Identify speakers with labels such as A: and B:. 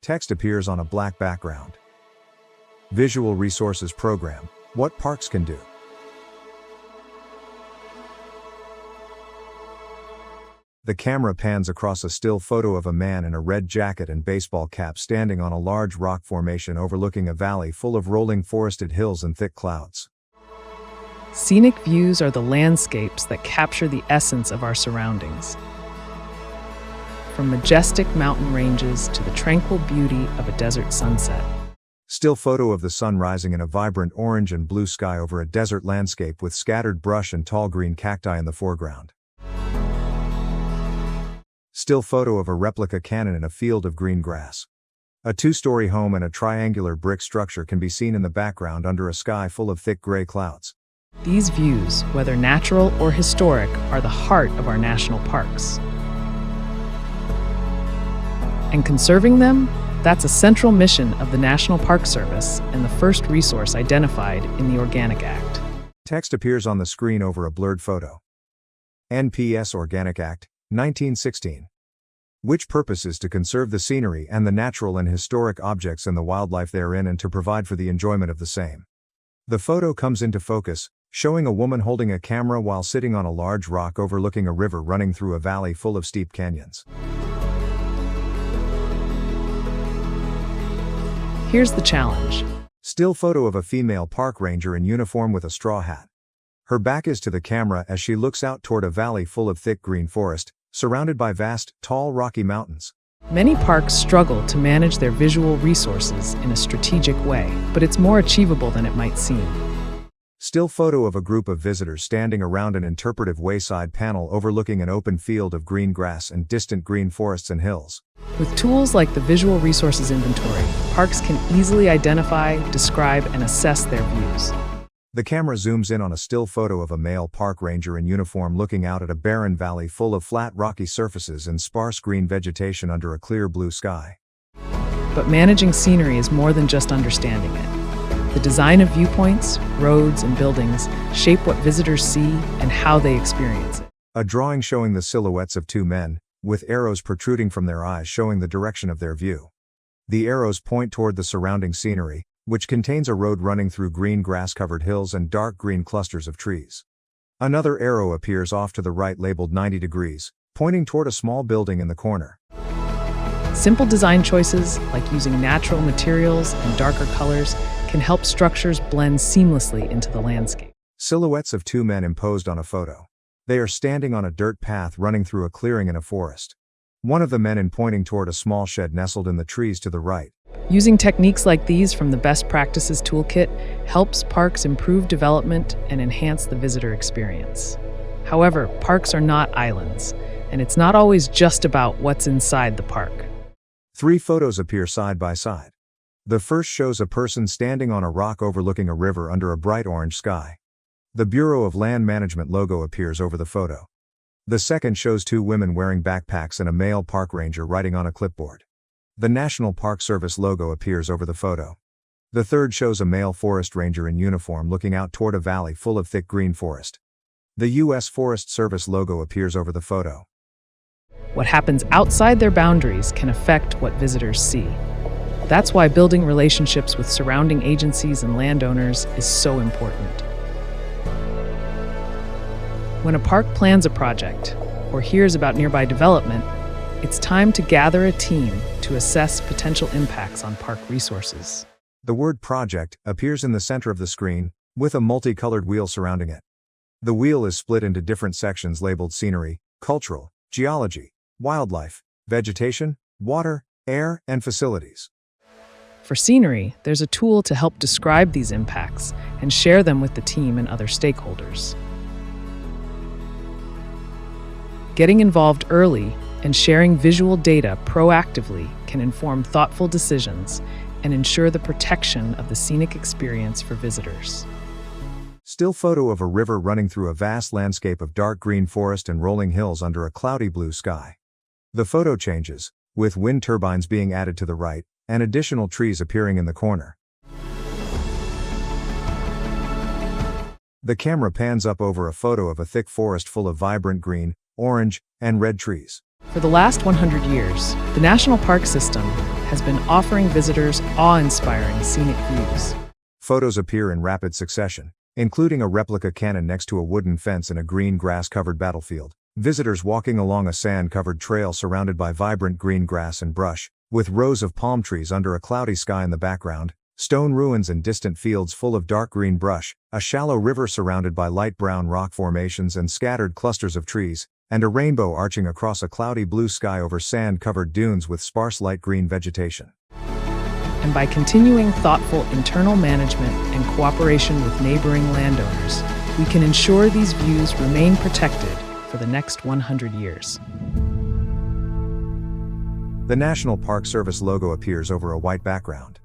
A: Text appears on a black background. Visual Resources Program: What parks can do. The camera pans across a still photo of a man in a red jacket and baseball cap standing on a large rock formation overlooking a valley full of rolling forested hills and thick clouds.
B: Scenic views are the landscapes that capture the essence of our surroundings. From majestic mountain ranges to the tranquil beauty of a desert sunset.
A: Still photo of the sun rising in a vibrant orange and blue sky over a desert landscape with scattered brush and tall green cacti in the foreground. Still photo of a replica cannon in a field of green grass. A two-story home and a triangular brick structure can be seen in the background under a sky full of thick gray clouds.
B: These views, whether natural or historic, are the heart of our national parks. And conserving them, that's a central mission of the National Park Service and the first resource identified in the Organic Act.
A: Text appears on the screen over a blurred photo. NPS Organic Act, 1916. Which purpose is to conserve the scenery and the natural and historic objects and the wildlife therein and to provide for the enjoyment of the same. The photo comes into focus, showing a woman holding a camera while sitting on a large rock overlooking a river running through a valley full of steep canyons.
B: Here's the challenge.
A: Still photo of a female park ranger in uniform with a straw hat. Her back is to the camera as she looks out toward a valley full of thick green forest, surrounded by vast, tall Rocky Mountains.
B: Many parks struggle to manage their visual resources in a strategic way, but it's more achievable than it might seem.
A: Still photo of a group of visitors standing around an interpretive wayside panel overlooking an open field of green grass and distant green forests and hills.
B: With tools like the Visual Resources Inventory, parks can easily identify, describe, and assess their views.
A: The camera zooms in on a still photo of a male park ranger in uniform looking out at a barren valley full of flat rocky surfaces and sparse green vegetation under a clear blue sky.
B: But managing scenery is more than just understanding it. The design of viewpoints, roads, and buildings shape what visitors see and how they experience it.
A: A drawing showing the silhouettes of two men, with arrows protruding from their eyes showing the direction of their view. The arrows point toward the surrounding scenery, which contains a road running through green grass-covered hills and dark green clusters of trees. Another arrow appears off to the right labeled 90 degrees, pointing toward a small building in the corner.
B: Simple design choices, like using natural materials and darker colors, can help structures blend seamlessly into the landscape.
A: Silhouettes of two men imposed on a photo. They are standing on a dirt path running through a clearing in a forest. One of the men pointing toward a small shed nestled in the trees to the right.
B: Using techniques like these from the Best Practices Toolkit helps parks improve development and enhance the visitor experience. However, parks are not islands, and it's not always just about what's inside the park.
A: Three photos appear side by side. The first shows a person standing on a rock overlooking a river under a bright orange sky. The Bureau of Land Management logo appears over the photo. The second shows two women wearing backpacks and a male park ranger writing on a clipboard. The National Park Service logo appears over the photo. The third shows a male forest ranger in uniform looking out toward a valley full of thick green forest. The U.S. Forest Service logo appears over the photo.
B: What happens outside their boundaries can affect what visitors see. That's why building relationships with surrounding agencies and landowners is so important. When a park plans a project or hears about nearby development, it's time to gather a team to assess potential impacts on park resources.
A: The word project appears in the center of the screen, with a multicolored wheel surrounding it. The wheel is split into different sections labeled scenery, cultural, geology, wildlife, vegetation, water, air, and facilities.
B: For scenery, there's a tool to help describe these impacts and share them with the team and other stakeholders. Getting involved early and sharing visual data proactively can inform thoughtful decisions and ensure the protection of the scenic experience for visitors.
A: Still photo of a river running through a vast landscape of dark green forest and rolling hills under a cloudy blue sky. The photo changes, with wind turbines being added to the right, and additional trees appearing in the corner. The camera pans up over a photo of a thick forest full of vibrant green, orange, and red trees.
B: For the last 100 years, the National Park System has been offering visitors awe-inspiring scenic views.
A: Photos appear in rapid succession, including a replica cannon next to a wooden fence in a green grass-covered battlefield. Visitors walking along a sand-covered trail surrounded by vibrant green grass and brush, with rows of palm trees under a cloudy sky in the background, stone ruins and distant fields full of dark green brush, a shallow river surrounded by light brown rock formations and scattered clusters of trees, and a rainbow arching across a cloudy blue sky over sand-covered dunes with sparse light green vegetation.
B: And by continuing thoughtful internal management and cooperation with neighboring landowners, we can ensure these views remain protected for the next 100 years.
A: The National Park Service logo appears over a white background.